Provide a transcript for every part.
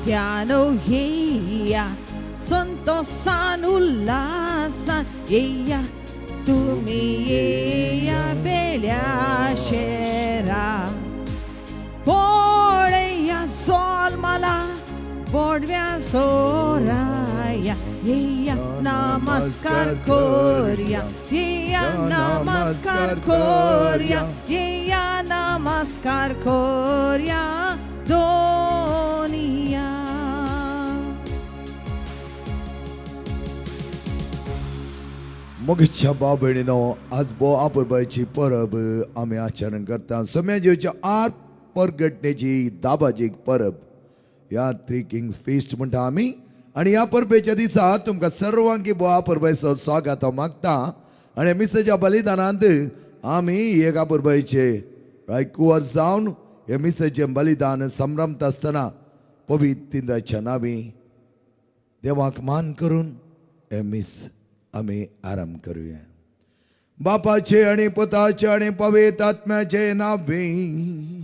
त्यानो येया संतोषान उल्हासान येया तुम्ही येया बेल्या शेरा पोळया सोल मला बोडव्या सोराया येया नमस्कार कोर्या येया नमस्कार कोर्या येया नमस्कार कोर्या दोनिया. मोगीच्या भाव भयणीनो, आज बो आपुरबाईची परब आम्ही आचरण करता. सोम्याजीच्या आर परगटण्याची दाबाची परब या थ्री किंग्स फेस्ट म्हणटा आम्ही. आणि या परबेच्या दिसा तुमकां सर्वांकी बो आपुरबाईचो स्वागत मागता. आणि मिसेच्या बलिदानांत आम्ही एक आपुरबाईचे रायकुवर जावन हे मिसेचे बलिदान संभ्रमत असताना पवित्राच्या नावी देवाक मान करून हे मिस आम्ही आराम करूया. बापाचे आणि पुताचे आणि पवित्र आत्म्याचे नावे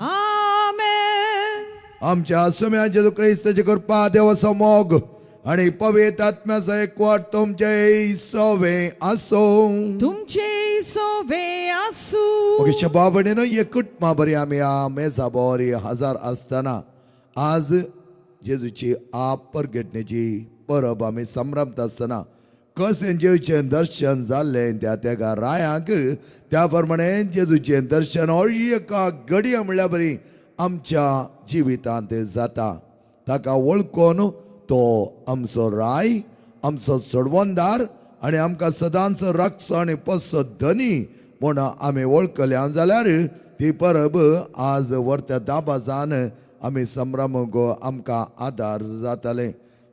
आमेन. आमच्या सोम्या जेजू ख्रिस्ताची कृपा देवाचो मोग आणि पवित्र आत्म्याचो एकवट तुमचे सोवे असो. तुमचे सोवे असू. ओके बाबणेनो एकूट बरी आम्ही आ मेजा बरी हजार असताना आज जेजूची परगटण्याची परब आम्ही संभ्रमत असताना कसे जेजूचे दर्शन जाल्ले त्या रायांक त्या प्रमाणे जेजूचे दर्शन एका घडये म्हणल्या बरी आमच्या जिवितांत जाता. ताका वळखून तो आमचो राय, आमचो सोडवणदार आणि आमकां सदांचो रक्ष आणि पस्सो धनी म्हूण आमी वळखल्या जाल्यार ती परब आज वर्त्या दाबाजान आमी संभ्रमूंक आमकां आदार जाताले.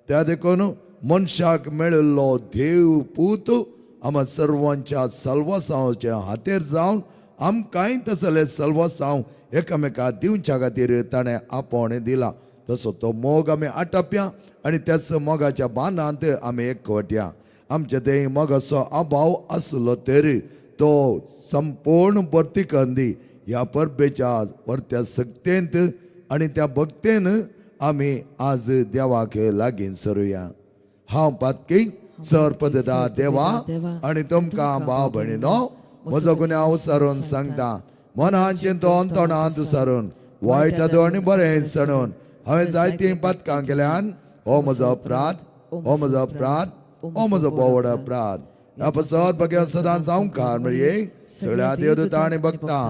त्या देखून मनशाक मेळिल्लो देव पूत आम्हा सर्वांच्या सल्वसांच्या हातेर जावन आमकांय तसले सल्वसांव एकामेकाक दिवच्या खातीर ताणें आपोण दिला. तसो तो मोग आमी आटोपया आणि त्याच मोगाच्या बांदांत आमी एकवटया. आमचे ते मोगाचो अभाव आसलो तरी तो संपूर्ण प्रतिकंदी ह्या परबेच्या वर्त्या सक्तेंत आणि त्या भक्तेन आमी आज देवाक लागीं सरुया. हांव पातकी सरपददा देवा आणि तुमकां भाव भयणीनो म्हजो गुन्यांव सारून सांगता. मनांचे तोंडांत सारून वायट आनी बरें सणून हांवें जायतीं पथकां केल्यान हो म्हजो अपराध, हो म्हजो अपराध, हो म्हजो बोवड अपराध. ह्या पसत बघ्या सदांच हांवकार म्हणजे सगळ्या देवदूतां आनी भक्तां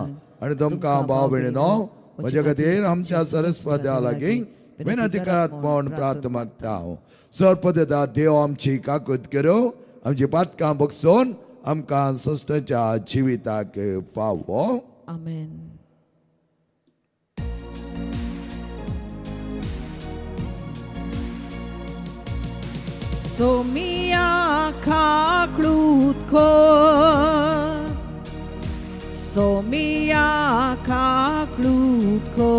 आनी तुमकां भाव भयणीनो म्हजे खातीर आमच्या सरस्वत्या लागीं विनंती करात म्हूण प्रार्थना मागता हांव. सरपददा देव आमची काकूत करूं, आमची पातकां बगसून आमकां सश्टाच्या जिविताक फावो. आमेन. Somia kaklutko, Somia kaklutko,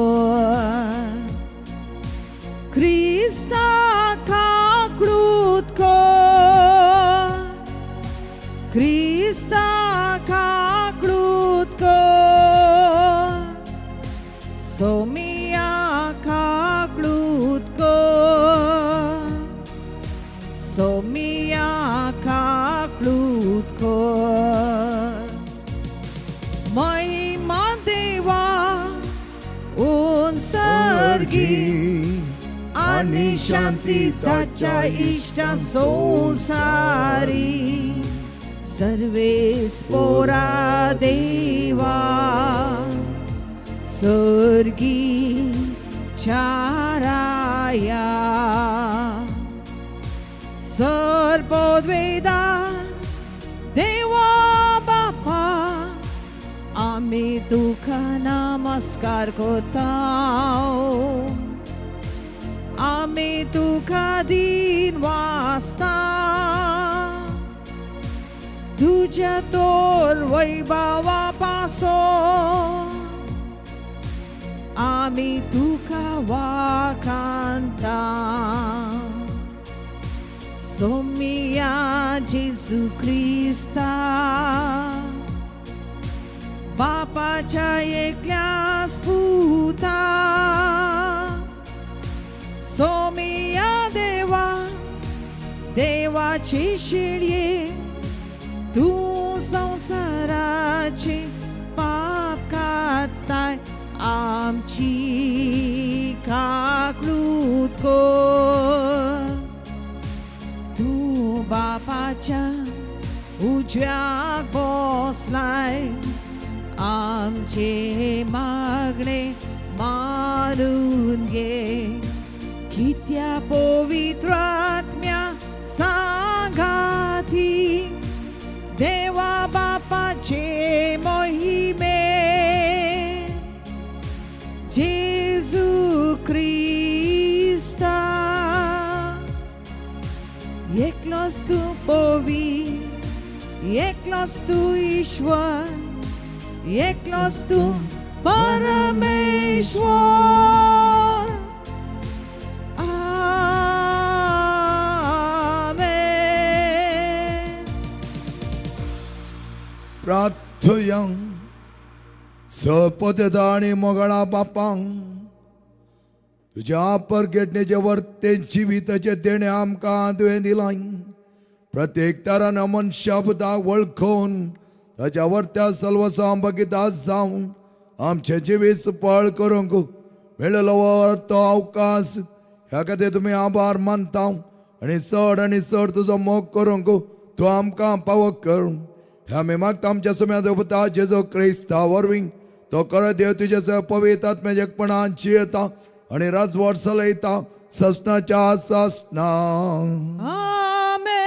Krista kaklutko, Krista kaklutko, Somia kaklutko, Somia kaklutko. महिमा देवा उंसर्गी आणि शांती त्याच्या इष्टा संसारी सर्वे स्पोरा देवा सर्गी चाराया सर्वोद्वेदान देवा बापा आम्ही तुका नमस्कार करताव. आम्ही तुका दिन वाजता तुझ्या तोर वैभवा पासून आम्ही तुका वाखांता. सोमिया जेजू ख्रिस्ता बापाच्या एकल्याच पुता सोमिया देवा देवाची शिळये तू संसाराचे पाप काताय आमची काकलूत कर तू बापाच्या उजव्याक बसलाय आमचे मागणे मारून घे कित्या पवित्र आत्म्या सांगाती देवा बापाचे मोहिमे जेजू ख्रिस्ता एकलोच तू एकलोच तू ईश्वर एकलोच तू परमेश्वर आमेन. प्रार्थयांक सपदता आणि मोगळा बापांक तुझ्या परगेटणेचे वर्ते जिविताचे देणे आमकां तुवें दिलां प्रत्येक तरान अमन शब्दाक वळखून ताच्या वर्त्या सल्वसां बगिता जावन आमचे जिवीत सुपळ करूंक मेळिल्लो तो अवकाश ह्या खातीर तुमी आभार मानता आनी चड तुजो मोग करूंक तूं आमकां पावक कर ह्या आमी मागता आमच्या सुम्या देवता जेजो क्रिस्ता वरवीं तो कर देव तुजे पवित्र आत्म्याचे एकपणान जियेता आणि राजवट चलयता ससनाच्या ससना आमेन.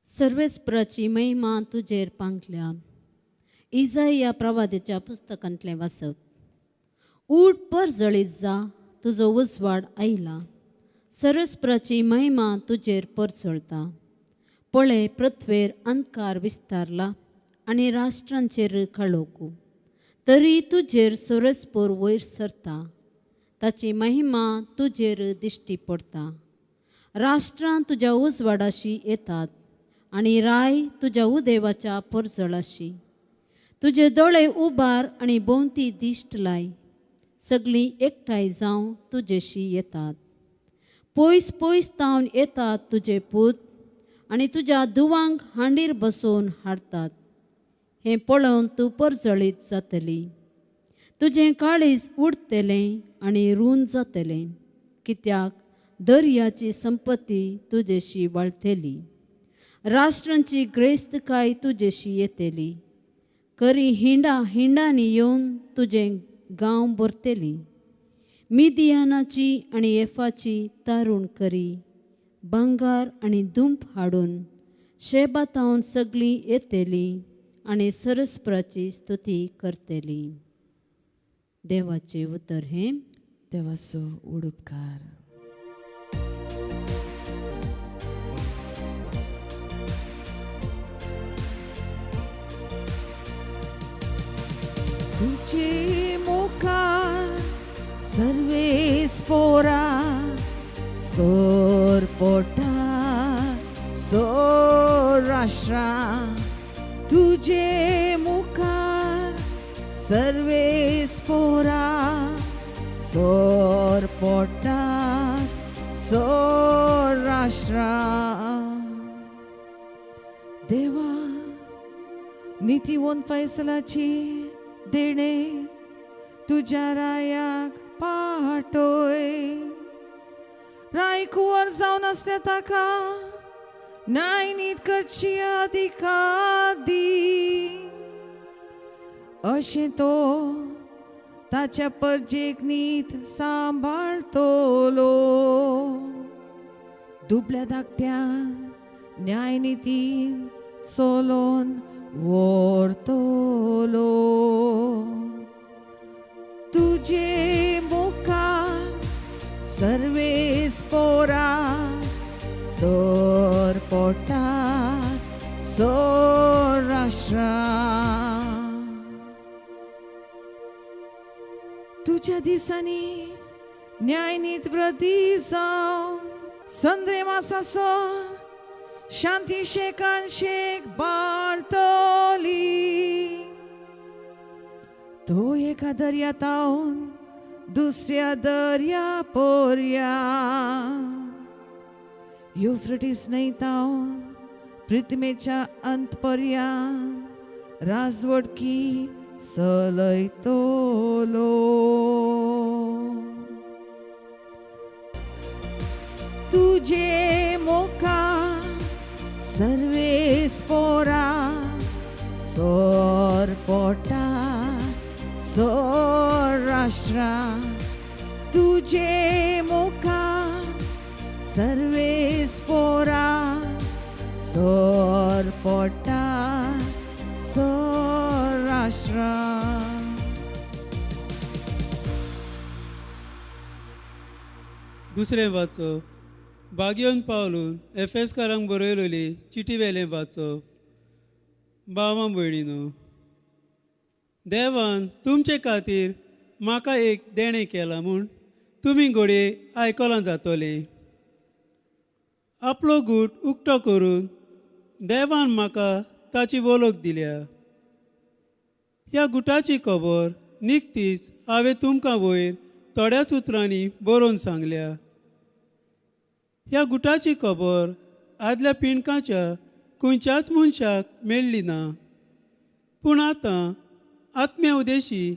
सर्वेस्पराची महिमा तुजेर पांगल्या. इजाया प्रवादीच्या पुस्तकांतलें वाचप. उठ पर जळीत जा तुजो उजवाड आयला. सर्वेस्पराची महिमा तुजेर परचळता. पळय पृथ्वेर अंधकार विस्तारला आनी राष्ट्रांचेर काळोख. तरी तुजेर सर्वेस्पर वयर सरता. ताची महिमा तुजेर दिश्टी पडटा. राष्ट्रां तुज्या उजवाडाशी येतात आनी राय तुज्या उदेवाच्या परजळाशी. तुजे दोळे उबार आनी भोंवती दिश्ट लाय. सगळीं एकठांय जावन तुजेशी येतात. पयस पयस तावन येतात तुजे पूत आनी तुज्या धुवांक हांडीर बसोवन हाडटात. हें पळोवन तूं परजळीत जातली. तुजें काळीज उडतलें आनी रूंद जातलें कित्याक दर्याची संपत्ती तुजेशी वाळटली. राष्ट्रांची ग्रेस्तकाय तुजेशी येतली. करी हिंडांनी येवन तुजें गांव भरतली. मिदियानाची आनी एफाची तारून करी. भांगार आनी दुंप हाडून शेबातावन सगळीं येतली आनी सर्वेस्पराची स्तुती करतली. देवाचे उतर हें देवाचो उडुपकार. तुझे मुखार सर्वेस्परा सोरपोटा सोर राष्ट्रा. तुझे मुखार सर्वेस्परा सोरपोटा सोर राष्ट्रा. देवा नीतिवंत फैसलाची देणे तुझ्या रायाक पाठोय. राय कुंवर जावन आसल्या ताका न्याय नीत करची अधिकार दी. अशें तो ताच्या परजेक नीत सांबाळतलो. दुबल्या धाकट्यांक न्याय नीतीन सोलोन व्हरतलो. तुझे मुखार सर्वेस्परा सोरपोटा सोर राष्ट्रा. तुझ्या दिसांनी न्याय नीत वृद्धी जावन Sandremasason, Shanti Shekan Sheikh Bartoli. तो एका दर्यातावन दुसऱ्या दर्या पोरया युफ्रेटिस न्हंयतावन पृथ्वीच्या अंतपर्यंत राजवडकी चलयतलो. तुझे मुखार सर्वे स्पोरा सोर पोटा सोर राष्ट्रा. तुझे मुखार सर्वे स्पोरा सोर पोटा सोर राष्ट्रा. दुसरें वाचप बागयोन पावलून एफेसकारांक बरयलेली चिटी वेलें वाचप. भावां भयणीनो, देवान तुमचे खातीर म्हाका एक देणें केला म्हूण तुमी घडये आयकलां जातलें. आपलो गूट उक्तो करून देवान म्हाका ताची वळख दिल्या. ह्या गुटाची खबर निकतीच हांवें तुमकां वयर थोड्याच उतरांनी बरोवन सांगल्या. ह्या गुटाची खबर आदल्या पिणकाच्या खंयच्याच मनशाक मेळ्ळी ना, पूण आतां आत्म्या उदेशी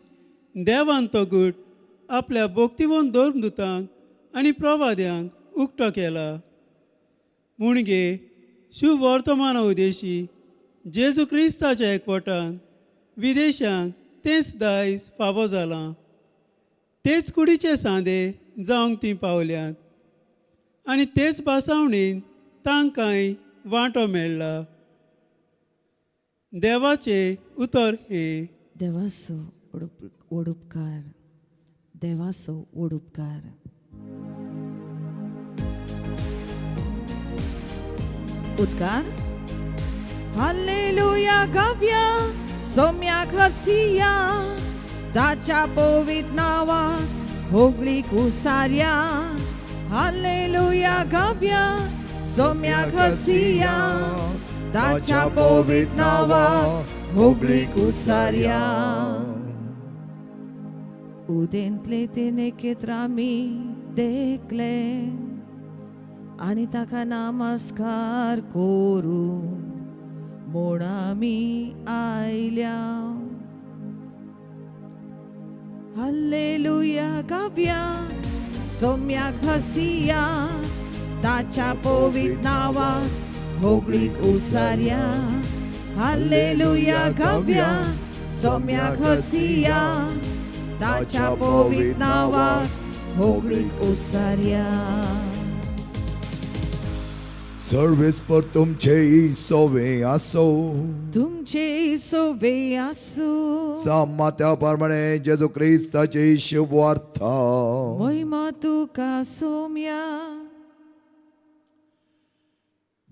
देवान तो गूट आपल्या भोक्तिवंत धर्मदुतांक आनी प्रवाद्यांक उक्तो केला. म्हणजे शुभ वर्तमाना उदेशी जेजू क्रिस्ताच्या एकवटान विदेशांक तेच दायज फावो जालां. तेच कुडीचे सांदे जावंक ती पावल्यात आनी तेच बासावणेन तांकांय वांटो मेळ्ळा. देवाचे उतर हे. देवाचो ओडुपकार, देवाचो ओडुपकार. उद्गार. हालेलुया गावया सोम्या घरसिया, ताच्या पवित्र नावाक होगळीक उसार्या. हालेलुया गावया सोम्या घरसिया, ताच्या पवित्र नावाक होगळीक उसार्या. उदेंतले ते नेकेत्र आमी देखले आनी ताका नमस्कार करू म्हूण आमी आयल्या. हालेलुया गावया सोम्या घरसिया, ताच्या पवित्र नावाक होगळीक उसार्या. हालेलुया गावया सोम्या घरसिया, ताच्या पवित्र नावाक होगळीक उसार्या. सर्वेस पर तुमचे सोवे आसो, तुमचे सोवे आसू. सामात्या प्रमाणे जेजू क्रिस्ताची शुभ वार्ता. महिमा तुका सोम्या.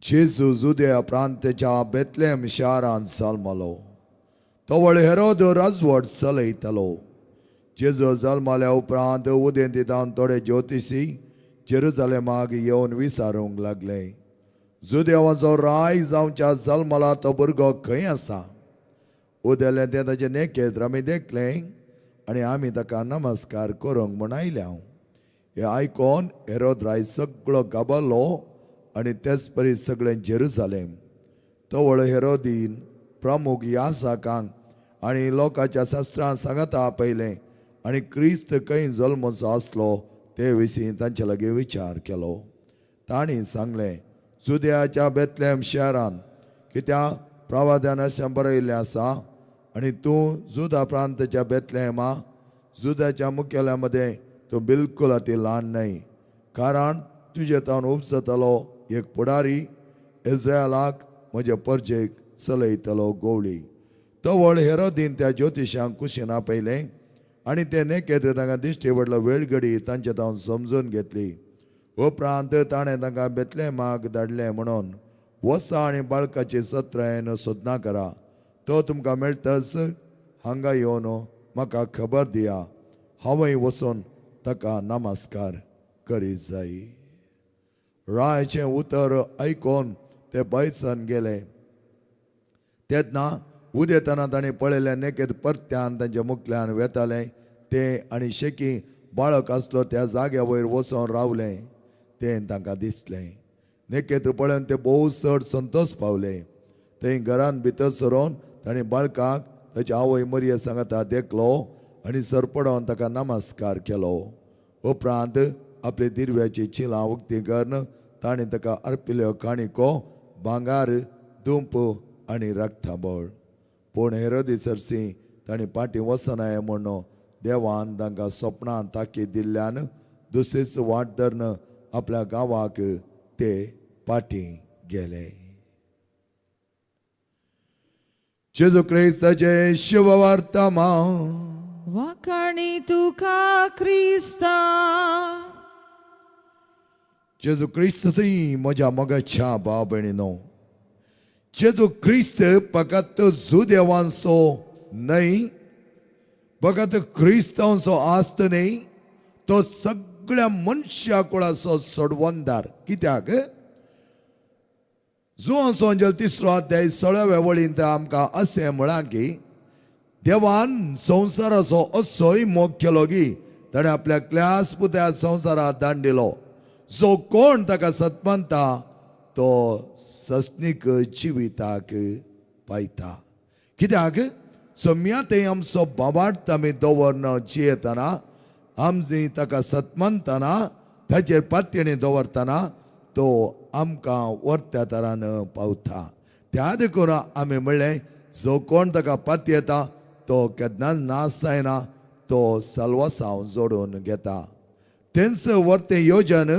जेजू जुदेया प्रांताच्या बेतलेम शारांत जल्मलो. तो हेरोद राजवट चलयतालो. जेजू जल्मल्या उपरांत उदेंतीतावन थोडे ज्योतिशी जेरुसलेमाक येवन विचारूंक लागले, जुदेवाचो राय जावच्या जल्मला तो भुरगो खंय आसा? उदेलें तें ताचे नेकेत्र आमी देखलें आनी आमी ताका नमस्कार करूंक म्हूण आयल्या. हें आयकोन हेरोद राय सगळो गाबरलो आनी तेच परी सगळें जेरुसलेम. तो हेरोदीन प्रमुख याजकांक आनी लोकांच्या शास्त्रांत सांगता पयलें आनी क्रिस्त खंय जल्मचो आसलो ते विशीं तांचे लागीं विचार केलो. तांणी सांगलें, जुदेयाच्या बेतलेम शारान, कित्याक प्रवाद्यान अशें बरयल्लें आसा, आनी तूं जुदा प्रांताच्या बेतलेमा जुदाच्या मुखेल्या मदें तूं बिलकुल अती ल्हान न्हय, कारण तुजे तावन उपजतलो एक पुडारी इस्रायलाक म्हजे परजेक चलयतलो गोवळी. तो हेरोदीन त्या ज्योतिशांक कुशीन आपयलें आनी ते नेकेत्र तांकां दिश्टी पडलो वेळ घडी तांचे तावन समजून घेतली. उपरांत ताणें तांकां बेतलेमाक धाडलें म्हणून वसा आनी बाळकाची सत्रायन सोदना करा. तो तुमकां मेळटच हांगा येवन म्हाका खबर दिया. हांवय वचून ताका नमस्कार करीत जाय. रायचे उतर ऐकून ते भयसन गेले. तेन्ना उदेतना ताणें पळयलें नेकेद परत्यान तांच्या मुखल्यान वेताले ते आनी शेकी बाळक आसलो त्या जाग्या वयर वचोन रावले. तें तांकां दिसलें. नेकेद पळोवन ते भोव चड संतोश पावले. थंय घरान भितर सरोन ताणें बाळकाक ताची आवय मरिया सांगता देखलो आनी सरपडोन ताका नमस्कार केलो. उपरांत आपले दिरव्याची चिलां उक्ती करून ताणें ताका अर्पिल्ल्यो काणिको भांगार दूंप आनी रक्ताबळ. पूण हेरोदेसर्सी ताणीं पाटी वचनाय म्हणून देवान तांकां स्वप्नांत ताकीद दिल्ल्यान दुसरीच वाट धरून आपल्या गांवाक ते पाटी गेले. जेजू क्रिस्ताचे शुभ वर्तमान. वाखाणी तुका क्रिस्ता. जेजू क्रिस्त थंय म्हज्या मोगाच्या भाव भयणीनो, जेजू क्रिस्त फकत जुदेवांचो न्हय, फकत क्रिस्तांचो आस्त न्हय, तो सगळ्या मनशा कुळाचो सोडवणदार. कित्याक जुआंचो अंजल 3रो अध्याय 16व्या वळींत आमकां अशें म्हळां की देवान संवसाराचो असोय मोग केलो की ताणें आपल्या क्ल्यास पुत्या संवसारांत धाडलो. जो कोण ताका सतमंता तो सस्नीक जिविताक पायता. कित्याक सोम्या थंय आमचो बाबार्थ आमी दवरन जियेतना आमची ताका सतमंतना ताचेर पातयेणी दवरतना तो आमकां वर्त्या तरान पावता. त्या देखून आमी म्हणलें जो कोण ताका पातयेता तो केन्नाच नाश जायना, तो सल्वासांव जोडून घेता. तेंच वर्तें योजन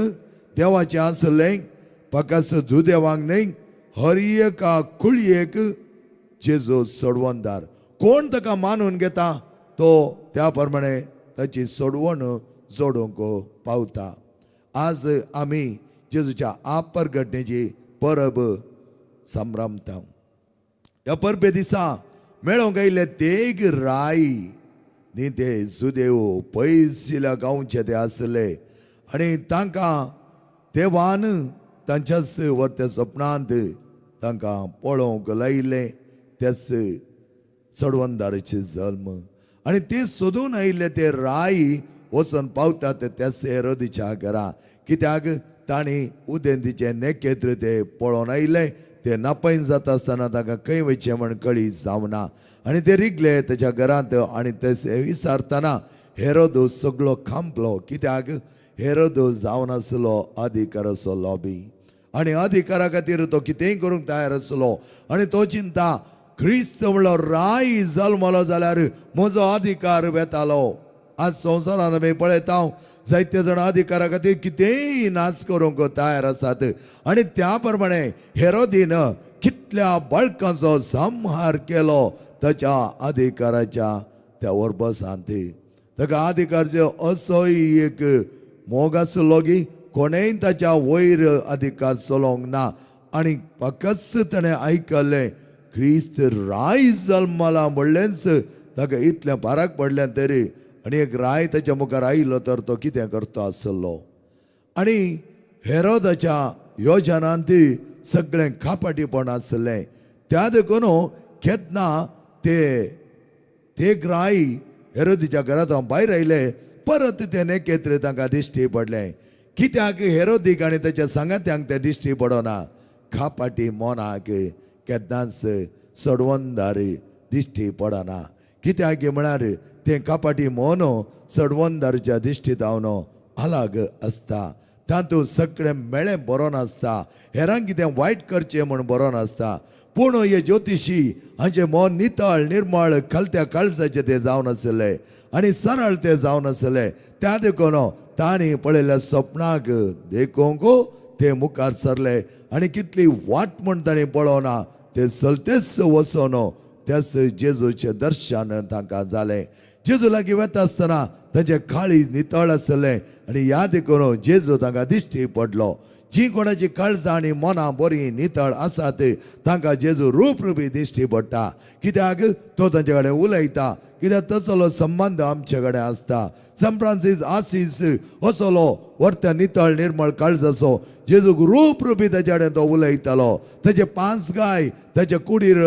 देवाचें आसलें फकत जुदेवांक न्हय, हर एका कुळयेक जेजू सोडवणदार. कोण ताका मानून घेता तो त्या प्रमाणे ताची सोडवण जोडूंक पावता. आज आमी जेजूच्या आपरघटनेची परब संभ्रमता. ह्या परबे दिसा मेळोंक आयिल्ले तेग राय न्ही ते जुदेव पयसिल्या गांवचे ते आसले आनी तांकां देवान तांच्याच वर्त्या सपनांत तांकां पळोवंक लायिल्लें तेच सोडवणदाराचे जल्म. आनी ते सोदून आयिल्ले ते राय वचून पावतात त्याच हेरोदेच्या घरा. कित्याक तांणी उदेंतीचे नेकेत्र ते पळोवन आयिल्ले. ते नापैन जाता आसतना तांकां खंय वयचें म्हण कळी जावना आनी ते रिगले ताच्या घरांत. आनी ते विचारतना हेरोद सगळो खांपलो. कित्याक हेरोद जावन आसलो अधिकाराचो लॉबी आनी अधिकारा खातीर तो कितेंय करूंक तयार आसलो. आनी तो चिंता क्रिस्त म्हणलो राय जल्मलो जाल्यार म्हजो अधिकार वेतालो. आज संवसारांत आमी पळयता जायते जाण अधिकारा खातीर कितेंय नाच करूंक तयार आसात. आनी त्या प्रमाणे हेरोदीन कितल्या बाळकांचो संहार केलो ताच्या अधिकाराच्या त्या वरबसांत. ताका अधिकारचो असोय एक मोग आसलो की कोणेय ताच्या वयर अधिकार चलोवंक ना. आनी फकत ताणें आयकल्लें क्रिस्त राय जल्मला म्हणलेंच ताका इतलें फरक पडलें तरी आनी एक राय ताच्या मुखार आयिल्लो तर तो कितें करतो आसलो. आनी हेरोदाच्या योजनांत सगळें खापाटीपण आसलें. त्या देखून केन्ना ते राय हेरोदीच्या घरांतून भायर आयले परत ते नेकेत्र तांकां दिश्टी पडलें. कित्याक हेरोदीक आनी ताच्या सांगात्यांक ते दिश्टी पडना. खापाटी मोनाक केन्नाच सोडवणदार दिश्टी पडना. कित्याक म्हळ्यार ते खापाटी मोन सोडवणदाराच्या दिश्टींत अलग आसता. तातूंत सगळें मेळें बरोवन आसता. हेरांक कितें वायट करचें म्हूण बरोवन आसता. पूण हे ज्योतिशी हांचें मन नितळ निर्मळ खालत्या काळजाचें ते जावन आसलें आनी सरळ ते जावन आसलें. त्या देखून तांणी पळयल्ल्या सपनाक देखूंक ते मुखार सरले आनी कितली वाट म्हूण तांणी पळोवना ते चलतेच वचोन त्याच जेजूचें दर्शन तांकां जालें. जेजू लागीं वता आसतना ताचें काळीज नितळ आसलें आनी ह्या देखून जेजू तांकां दिश्टी पडलो. जी कोणाची काळजां आनी मनां बरी नितळ आसात तांकां जेजू रूपरुपी दिश्टी पडटा, कित्याक तो तांचे कडेन उलयता, कित्याक तसलो संबंध आमचे कडेन आसता. सान फ्रांसीस आसीस असलो वर्त्या नितळ निर्मळ काळजाचो जेजूक रूपरुपी ताचे कडेन तो उलयतालो. ताचे पांच गाय ताचे कुडीर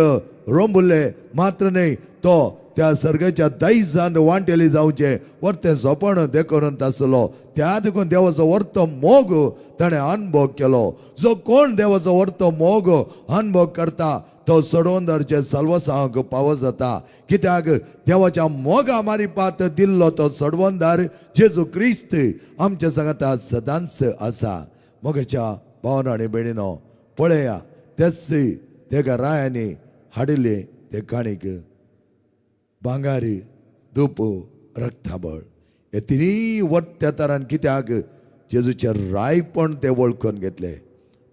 रोंबुल्ले मात्र न्हय, तो त्या सर्गाच्या दायजान वांटेली जावचे वर्तें सोपण देखून आसलो. त्या देखून देवाचो वर्तो मोग ताणें अनुभव केलो. जो कोण देवाचो वर्तो मोग अनुभव करता तो सडवंदरचे सल्वसांक पाव जाता, कित्याक देवाच्या मोगा मारिपात दिल्लो तो सडवंदार जेजू क्रिस्त आमच्या सांगाता सदांच आसा. मोगाच्या भावना आनी भयणीनो, पळया तेच तेका रायांनी हाडिल्ले ते काणीक भांगार, धूप, रक्ताबळ हे तिनी वर्त्या तरान, कित्याक जेजूचे रायपण ते वळखून घेतले,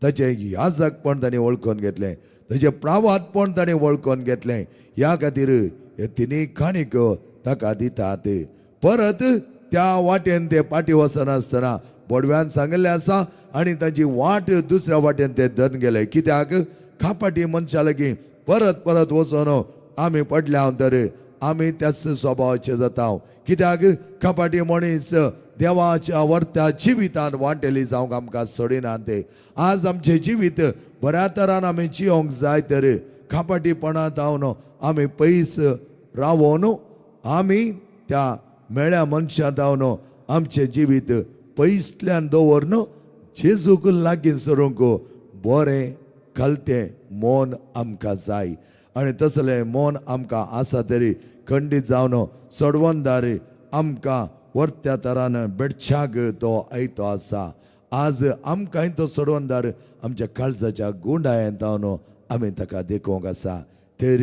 ताचे याजकपण ताणें वळखून घेतलें, ताचे प्रावादपण ताणें वळखून घेतलें. ह्या खातीर हे तिनी काणीक ताका दितात. परत त्या वाटेन ते पाटी वचनासतना बोडव्यान सांगिल्लें आसा आनी ताची वाट दुसऱ्या वाटेन ते धन गेले, कित्याक खापाटी मनशा लागीं परत परत वचून आमी पडल्या तर आमी त्याच स्वभावाचे जाता, कित्याक खापाटी मनीस देवाच्या वर्त्या जिवितान वांटेली जावंक आमकां सोडिनात. आज आमचें जिवीत बऱ्या तरान आमी जियोंक जाय तर खापाटीपणांत हांव आमी पयस रावून आमी त्या मेळ्या मनशांत हांव आमचें जिवीत पयसल्यान दवरून जेजूक लागीं सरूंक बरें घालतें मन आमकां जाय. आनी तसलें मन आमकां आसा तरी खंडीत जावन सडवंदार आमकां वर्त्या तरान बेडशाक तो आयतो आसा. आज आमकांय तो सडवंदार आमच्या काळजाच्या गुंडायेंत हांव आमी ताका देखूंक आसा. तर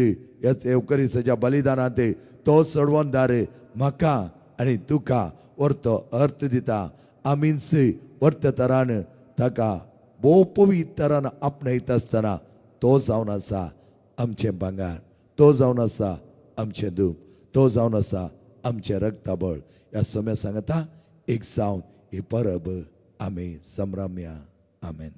येवकरीसाच्या बलिदानांत तो सडवंदार म्हाका आनी तुका वर्तो अर्थ दिता. आमीच वर्त्या तरान ताका भोव पवित्र तरान आपणयत आसतना तो जावन आसा आमचें भांगार, तो जावन आसा आमचें धूप, तो जावन आसा आमचें रक्ताबळ. ह्या सगळ्या सांगता एक जावन ही परब आमी संभ्रमया. आमेन.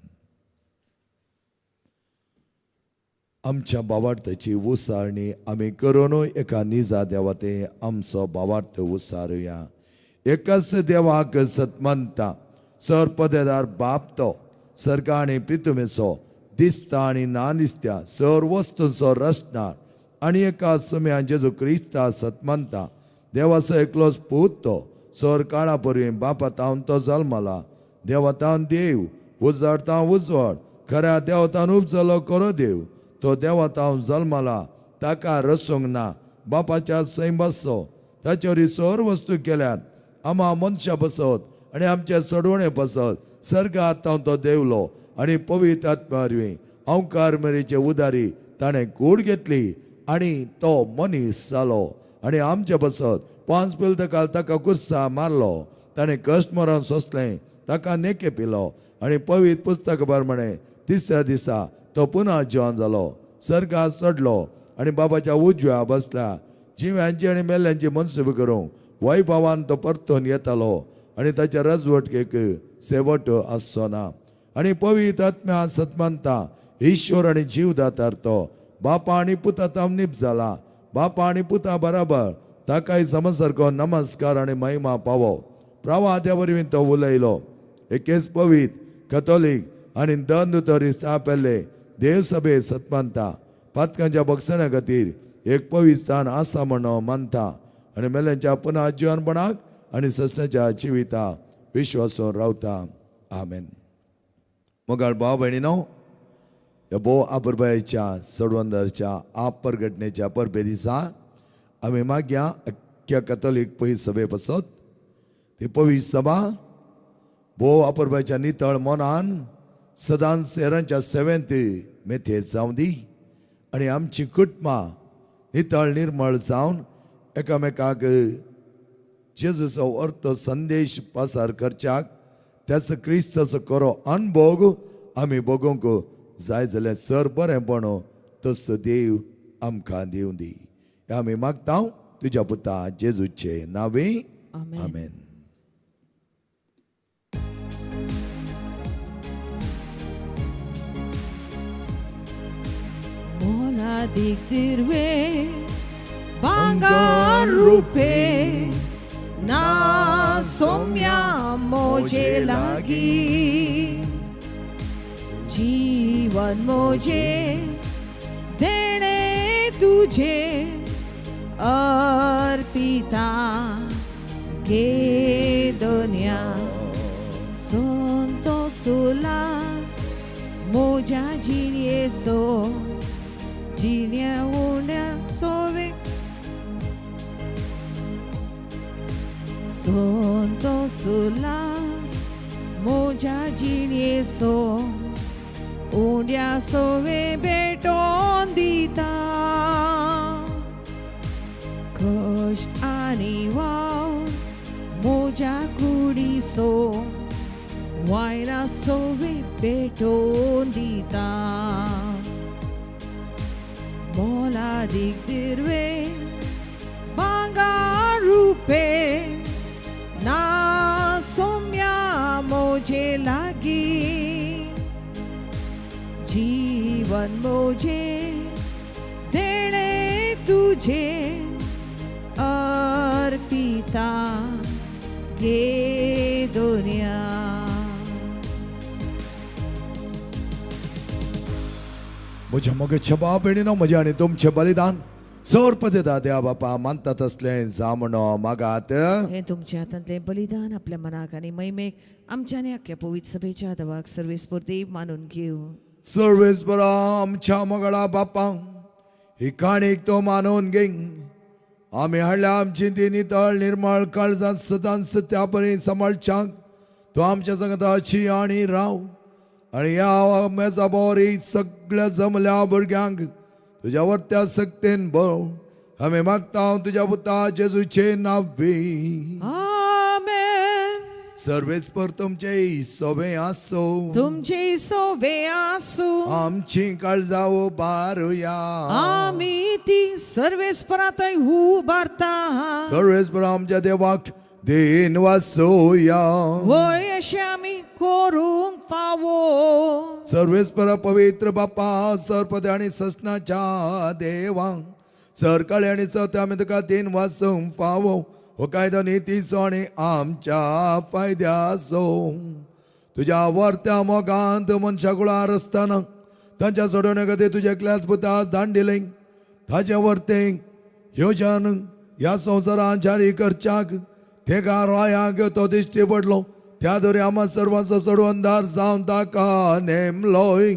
आमच्या भावार्थाची उसारणी आमी करून एका निजा देवाते आमचो भावार्थ उसारुया. एकच देवाक सतमंता सरपदेदार बाप तो सर्गा आनी पृथ्वीचो दिसता आनी ना दिसत्या सर वस्तूंचो रचणार आनी एका सुम्या जेजू क्रिस्ता सतमंता देवाचो एकलोच पूत तो सर काळा परवी बापातावन तो जल्मला. देवतावन देव उजवाडतावन उजवाड खऱ्या देवतान उपजलो करो देव. तो देवतावन जल्मला ताका रसूंक ना. बापाच्या सैम बसो ताचे सर वस्तू केल्यात. आमा मनशां बसत आनी आमचे सडवणे बसत. सर्गांत तो देवलो आनी पवित्र आत्म्या वरवीं अवकार मेरेचे उदारी ताणें कूड घेतली आनी तो मनीस जालो आनी आमचे बसत 5 पिलतकाल ताका कुस्सा मारलो. ताणें कश्ट मरण सोंसलें, ताका नेके पिलो आनी पवित्र पुस्तक प्रमाणे तिसऱ्या दिसा तो पुन्हा जिवन जालो. सर्गांत चडलो आनी बाबाच्या उजव्या बसल्या. जिव्यांची आनी मेल्ल्यांची मनसुबी करूंक वैभवान तो परतून येतालो आनी ताच्या रजवटकेक शेवट आसचो ना. आनी पवित्र आत्म्या सतमंता ईश्वर आनी जीवदातार तो बापा आनी पुता तामनीप जाला. बापा आनी पुता बराबर ताकाय समसारको नमस्कार आनी महिमा पावो. प्रवाद्या वरवीं तो उलयलो. एकेच पवित्र कथोलीक आनी दंदुतरी स्थापल्ले देवसभे सतमंता पातकांच्या बक्षणा खातीर एक पवित्र स्थान आसा म्हणून मानता आनी मेल्यांच्या पुन्हा जिवनपणाक आनी ससण्याच्या जिविता विश्वासून रावता. आमेन. मोगाळ भाव भयणीनो, ह्या भोव आपुरबायेच्या सडवंदरच्या आपरघटनेच्या परबे दिसा आमी मागया अख्ख्या कथोलीक पयस सभे बसत. ती पवित्र सभा भोव आपुरबायेच्या नितळ मनान सदांच हेरांच्या सेवेंत मेथयेत जावं दी आनी आमची कुटुंबां नितळ निर्मळ जावन एकामेकाक जेजूचो अर्थ संदेश पासार करच्याक त्याच क्रिस्ताचो खरो अनुभव आमी बगूंक जाय जाल्यार सर बरेंपण तसो देव आमकां दिवं दी. हें आमी मागता तुज्या पुता जेजूचे नांवे. आमेन. दिग्दिर्वे भांगार रूपे ना सौम्या मोजे लागी जीवन मोजे देणे तुझे अर्पिता गे दुनिया संतो सुलास मोजा जिणे सो जिण्या उण्या सोवे संतो सुलास मोजा जिणे सो उण्या सोवे भेटोन दिता कष्ट आणि वाव मोजा कुडी सो वायरा सोवे भेटोन दिता मोला दिग्दिर्वे भांगार रूपे ना सौम्या मोजे लागी जीवन मोजे देणे तुझे अर्पिता गे दुनिया म्हज्या मोगेच्या भाव भयणीनो म्हजें आनी तुमचें बलिदान सर्पदेदा देवा बापा मानतात असलें जामणो मागात हे तुमच्या हातांतले बलिदान आपल्या मनाक आनी मैमेक आमच्या आनी आख्या पवित्र सभेच्या आदाराक सर्वेस्पर्देव मानून घेऊ सर्वेस्परा आमच्या मोगळा बापा ही काणीक तो मानून घे आमी हाडल्या आमची ती नितळ निर्मळ काळजां सदां सत्या बरी सांबाळच्याक तो आमच्या संगताची आनी राव आणि या मेजा बोरी सगळ्या जमल्या भुरग्यांक तुझ्या वर्त्या सक्तेन बळ आमी मागता तुझ्या पुता जेजूचे नावी आमेन सर्वेस्पर तुमचे सोबे आसो तुमचे सोवे आसू आमची काळजां बारुया आमी ती सर्वेस्परांतय उबारता सर्वेस्पर आमच्या देवाक दिन वासोया वय अशें आमी करूंक फावो सर्वेस्पर पवित्र बापा सरपदे आणि ससनाच्या देवा सरकाळी आणि सत्य आमी तुका दिन वाचूंक फावो हो कायदो नितीचो आणि आमच्या फायद्याचो तुझ्या वर्त्या मोगांत मनशा कुळार आसतना तांच्या सोडवणे खातीर तुझ्या एकल्याच पुता दान दिलें ताचे वर्तेक योजन ह्या संवसारांत जारी करच्याक तेका रायांक तो दिश्टी पडलो त्या दोरी आम्हा सर्वांचो सोडवणदार जावन ताका नेमलोय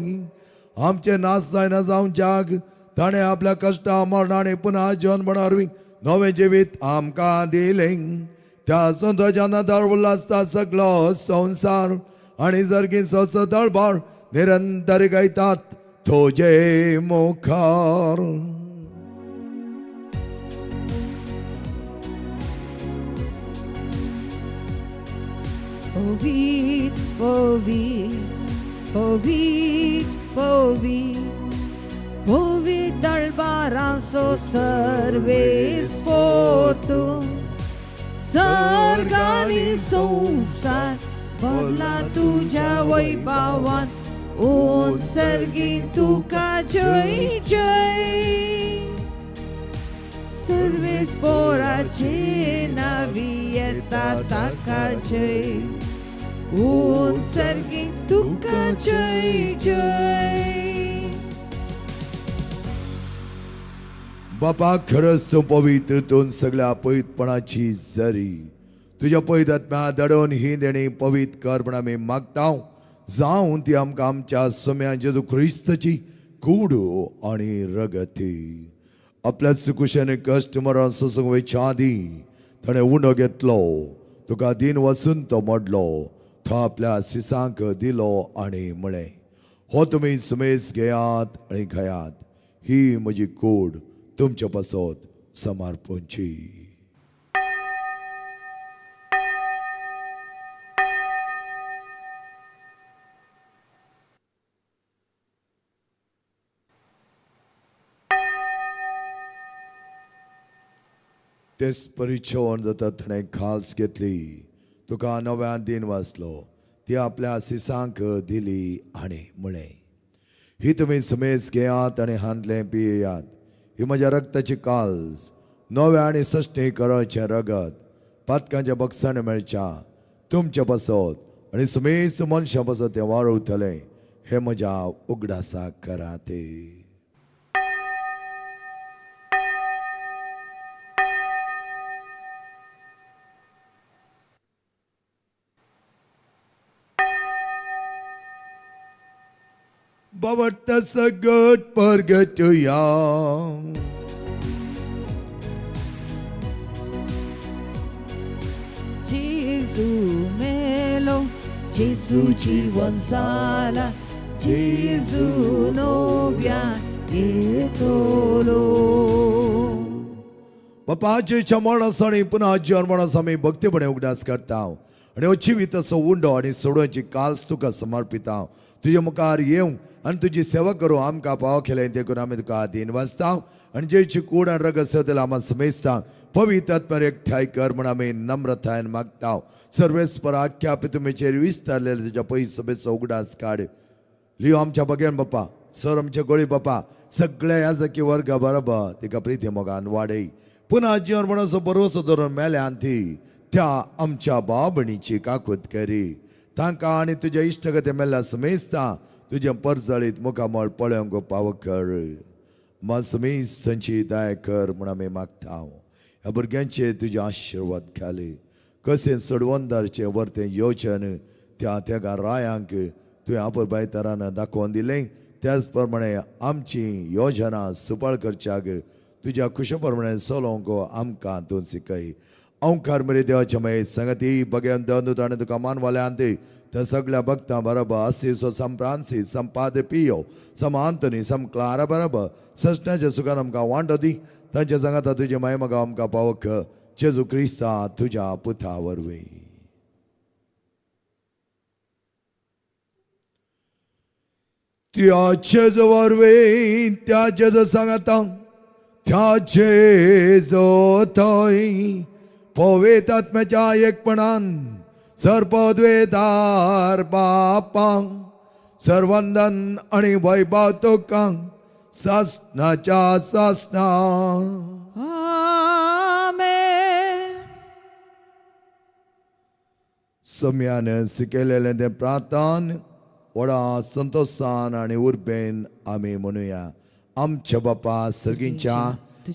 आमचे नाश जायना जावन जाग ताणें आपल्या कश्टा मरणाने पुन्हा जन्म वरवीं नवें जिवीत आमकां दिलें त्या संताच्या नादार उल्हासता सगळो संसार आनी जर्गीचो सदळबार निरंतर गायतात तुजे मुखार Povit, povit, povit, povit, povit dalbaranso Sarves पोतू सर्गानी संसार भरला तुझ्या वैभवान ओन सर्गी तुका जय जय सर्वेस पोराचे नावी येता ताका जय ओन सर्गी तुका जय जय बापा खरंच तू पवित्रतून सगळ्या पवित्रपणाची जरी तुझ्या पवित्र आत्म्या दडोन ही देणी पवित्र कर म्हण आमी मागता जावं ती आमकां आमच्या सोम्या जेजू क्रिस्ताची कूड आणि रगती आपल्याच कुशेने कश्ट मरण सोसूंक वयच्या आदी ताणें उंडो घेतलो तुका दिन वचून तो मोडलो तो आपल्या सिसांक दिलो आनी म्हळें हो तुमी सुमेस घेयात आनी खायात ही म्हजी कूड तुमच्या पासत समर्पणची तेच परिचवन जाता ताणें खास घेतली तुका नव्यान दिन वाचलो ती आपल्या सिसांक दिली आनी म्हळें ही तुम्ही समेज घेयात आणि हांतले पियेयात. ही म्हज्या रक्ताची काल्स, नवे आनी सश्टे करचे रगत पातकांच्या बक्षान मेळच्या तुमच्या बसत आणि समेज मनशां बसत ते वाळवतले. हे म्हज्या उगडासाक कराते. But that's a good purgatory. Gesù melo, Gesù जीवन झाला, Gesù नव्या येतलो. बापाच्या मरणासाठी पुन्हा जन्मनास आम्ही भक्तीपणे उगडास करता आणि अचिवीत असो उंडो आणि सोडोची काल्स तुका समर्पिता. तुझे मुखार येऊ आणि तुझी सेवा करू आमकां पाव केले देखून आम्ही तुका दिन वाचता आणि जेची कूड आणि रगत त्याला आम्हाला समेजता. पवित्र आत्म्यार एकठांय कर म्हणून आम्ही नम्रतायेन मागता. सर्वेस्पर आख्या पितुमेचेर विस्तारलेले तुझ्या पयस सभेचो उगडास काड. लियो आमच्या बगेन बापा, सर आमच्या गोळी बापा, सगळे याजकी वर्गा बरोबर तिका प्रिती मोगान वाडय. पुन्हा जीवन म्हणून बरोसो धरून मेल्यान ती त्या आमच्या बाबणीची काकूत करी. तांकां आणि तुझ्या इश्टगते मेल्या समेजता तुझ्या परजळीत मुखामळ पळोवंक पाव कर. मा समेज संची दाय कर म्हूण आमी मागता. ह्या भुरग्यांचे तुजे आशिर्वाद घाले. कशें सडवंदारचे वर्तें योचन त्या तेगा रायांक तुवें आपरबायतरान दाखोवन दिलें. त्याच प्रमाणे आमची योजना सुपाळ करच्याक तुज्या कुशप्रमाणे चलोवंक आमकां तूं शिकय. ओंकार मरे देवाच्या माये संगती बगेन दंदूत आनी तुका मानवाल्यांत त्या सगळ्या भक्तां बरोबर असिसो सम फ्रांसीस सम पाद्रे पियो सम आंतोनी सम क्लारा बरोबर सश्ट्याच्या सुखान आमकां वांटो दी. तांच्या सांगाता तुजे मायमगा आमकां पावक जेजू क्रिस्ता तुज्या पुता वरवीं. त्या जेजू वरवीं त्या जेजू सांगाता त्या जेजू थंय पवित्र आत्म्याच्या एकपणान सर्पद्वेदार बापांक सर्वंदन आणि वैभव तुका सासणाच्या सासणा. आमेन. सम्यान शिकलेले ते प्रार्थन व्हडा संतोषान आणि उर्बेन आमी म्हणुया. आमच्या बापा सर्गींच्या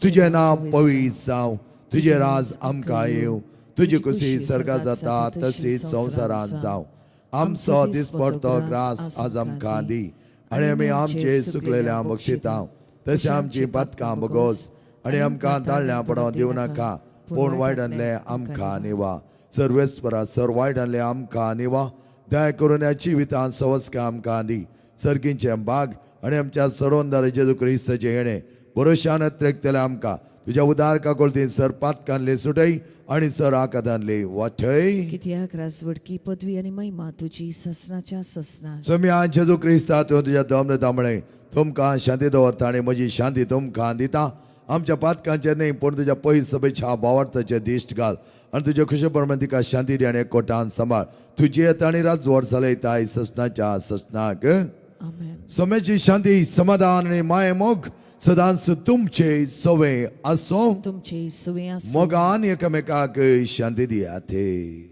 तुझे नाव पवित्र जावं. तुझे राज आमकां येवं. तुझी खुशी सर्गात जाता तशीच संवसारांत जावं. आमचो दिसपडतो ग्रास आज आमकां दी आणि आमी आमचे चुकलेल्या बक्षिता तशें आमची पातकां बगोस आणि आमकां ताळ्यां पडोवन दिवं नाका पूण वायटांतले आमकां निवा. सर्वेस्परा सर वायटांतले आमकां निवा. दया करून ह्या जिवितांत सवस्का आमकां दी. सर्गींचे बाग आणि आमच्या सडोंदार जेजू क्रिस्ताचे येणे भरोशान त्रेकतले आमकां तुझ्या उदार काकोळतीन सर पातकांतले सुटय आणि सर आकादांतले वाठय. कित्याक राजवडकी पदवी आणि महिमा तुझी ससनाच्या ससना. सम्या जेजू क्रिस्ता तूं तुज्या दमनतामुळे तुमकां शांती दवरता आणि म्हजी शांती तुमकां दिता. आमच्या पातकांचे न्ही पूण तुज्या पयस सभेच्या भावार्थाचे दिश्ट घाल आणि तुज्या खुशेप्रमाणे तिका शांती दी आणि एकवटान सांबाळ. तुजी येता आणि राजवड चलयताय ससनाच्या ससनाक. आमेन. समेची शांती समाधान आणि माये मोग सदांच तुमचे सवे असो. तुमचे सुवे आसूं. मोगान एकमेकाक शांती दियाते.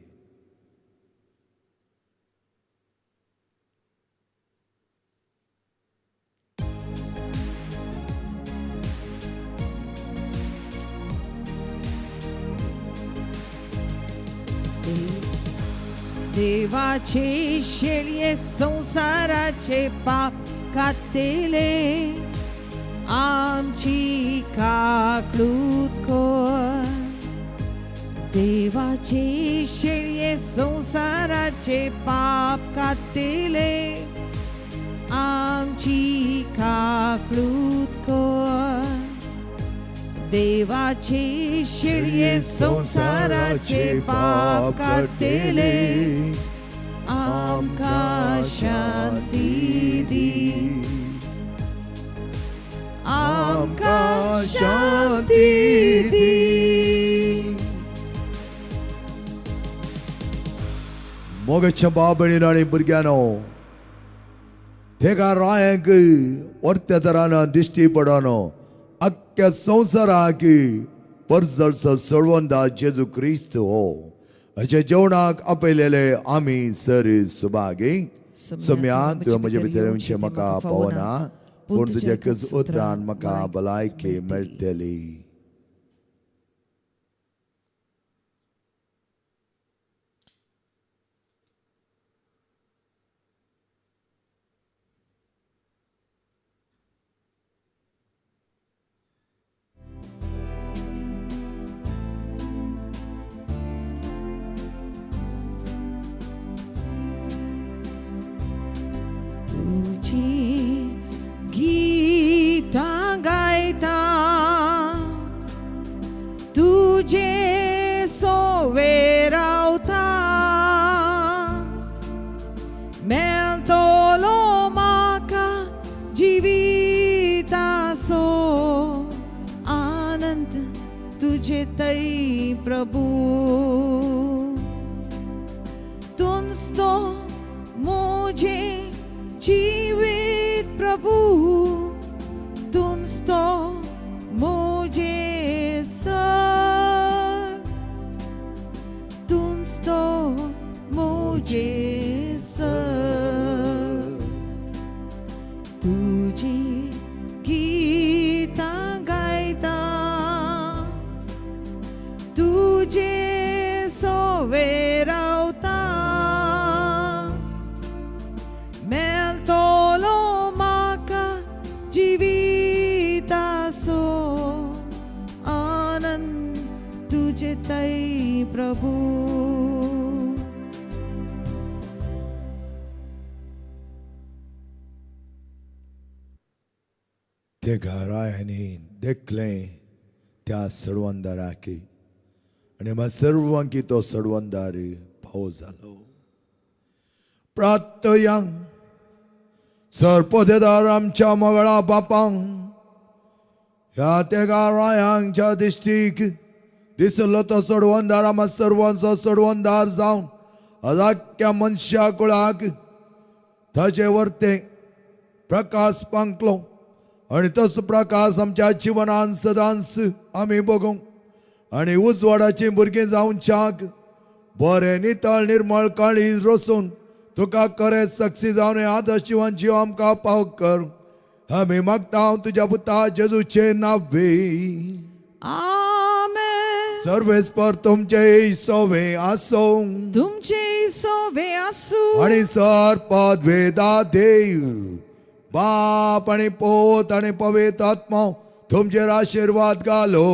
देवाचे शेळये संसाराचे पाप कातेले आमची काकळूत कर. देवाचे शेळये संसाराचे पाप कातेले आमची काकळूत कर. देवाचे शेळये संसाराचे पाप कातेले आमकां शांती दी. आमकां शांती दी. मोगाच्या बाबळीन आणि भुरग्यानो तेका रायक वर्त्या तरान दिश्टी पडोनो अख्ख्या संवसाराक परजळचो सोडवंदा जेजू क्रिस्त हो अशे जेवणाक आपयलेले आमी सर सुभागी सम्या तुवें म्हजे भितर येवचें म्हाका पावना पूण तुज्या कस उतरान म्हाका भलायकी मेळटली. तुझी गीता गायता तुझे सोवे रावता मेळटलो म्हाका जिविताचो आनंद तुझे थंय प्रभू तुंच तो मुझे जीवित प्रभु तुंच तो मुझे सर तुंच तो मुझे सर तुझी गीता गायता तुझे सोवे रावता मेळटलो म्हाका जिविताचो आनंद तुझे थंय प्रभू. ते घरायांनी देखलें त्या सडवंदाराक आनी म्हाका सर्वांकी तो सडवंदार भाव जालो. प्रार्थयांक सरपोतेदार आमच्या मंगळा बापांक ह्या तेगा रायांच्या दिश्टीक दिसलो तो सडवंदार आम्हा सर्वांचो सडवंदार जावन अजाक्या मनशा कुळाक ताचे वर्ते प्रकाश पांकलो आणि तस प्रकाश आमच्या जिवनान सदांच आमी बगूंक आणि उजवाडाची भुरगीं जावच्याक बरें नितळ निर्मळ काळीज रसून तुका खरें सक्सी जावन आदर्श जिवन जीव आमकां पाव कर आमी मागता हांव तुज्या पुता जेजूचे नांवे आमेन. सर्वेस्पर तुमचे सोवे आसो तुमचे सोवे आसूं आणि सरपद वेदा देव बाप आणि पोत आणि पवित्र आत्मा तुमचेर आशीर्वाद घालो.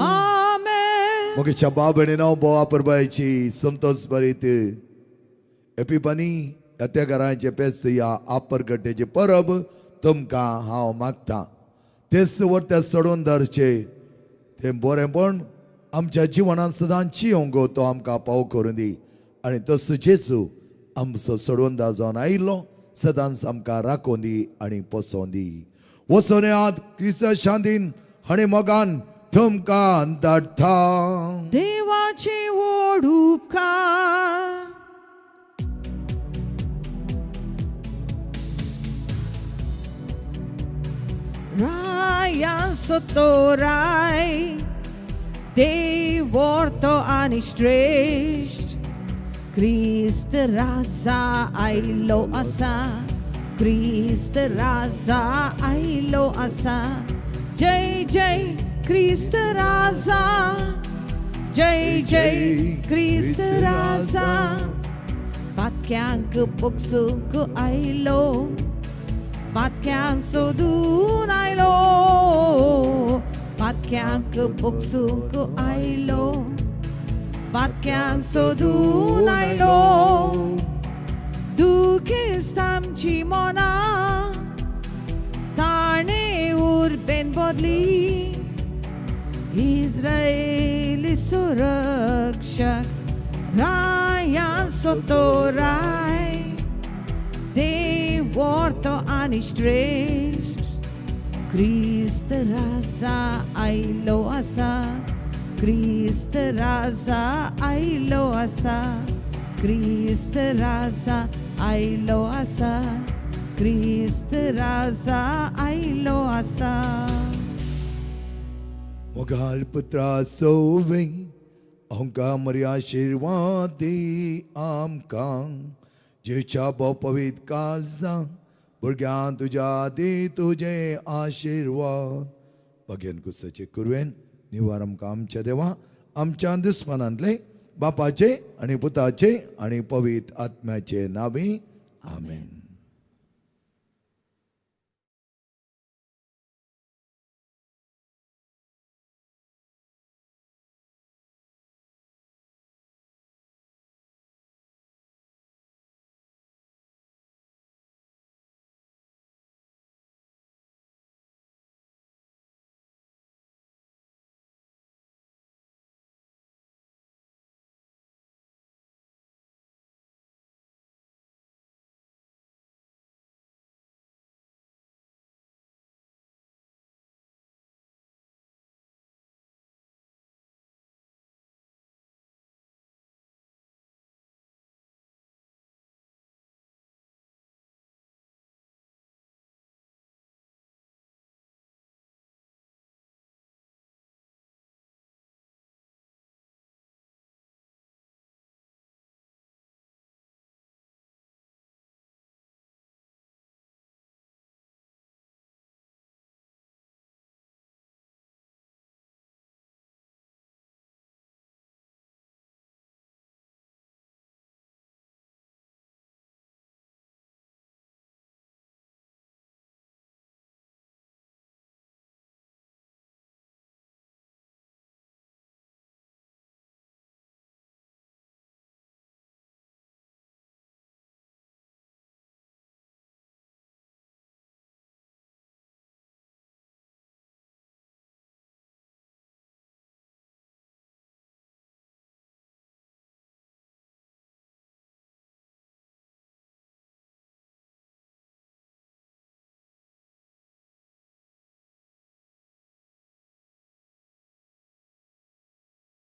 आमेन. मोगेच्या बाबणीनो बोवा परबायची संतोष भरीत एपिफानी त्या घरांचे पेस्त या आपरगड्डेचे परब तुमकां हांव मागता. तेच वर्त्या सोडून धरचे ते बरेंपण आमच्या जिवनांत सदांची येवंक तो आमकां पाव करून दी आनी तसो जेजू आमचो सोडून दा जावन आयिल्लो सदांच आमकां राखून दी आनी पोसोवन दी. वचून येयात क्रिस्त शांतीन आनी मोगान तुमकां धाडटा. देवाचे व्हड उपकार रायांचो तो राय देव व्हरतो आनी श्रेश्ठ क्रिस्त राजा आयलो आसा क्रिस्त राजा आयलो आसा. जय जय क्रिस्त राजा जय जय क्रिस्त राजा. पातक्यांक बोगसूंक आयलो पातक्यांक सोदून आयलो पातक्यांक बोगसूंक आयलो पातक्यांक सोदून आयलो. दुखेस्त आमची मोना ताणे उर्बेन बोदली इस्रायेली सुरक्षक रायांचो तो राय देव व्हरतो आनी श्रेश्ठ क्रिस्त राजा आयलो आसा क्रिस्त राजा आयलो आसा क्रिस्त राजा आयलो आसा क्रिस्त राजा आयलो आसा. मोगाल पुत्रा सोवे आमकां मरी आशिर्वाद दी आमकां जेच्या पवित काळजां भुरग्यां तुज्या दी तुजे आशिर्वाद. भगेन कुसाचे कुरवेन निवार आमकां आमच्या देवा आमच्या दुस्मनांतले बापाचे आनी पुताचे आनी पवित आत्म्याचे नांवी आमेन.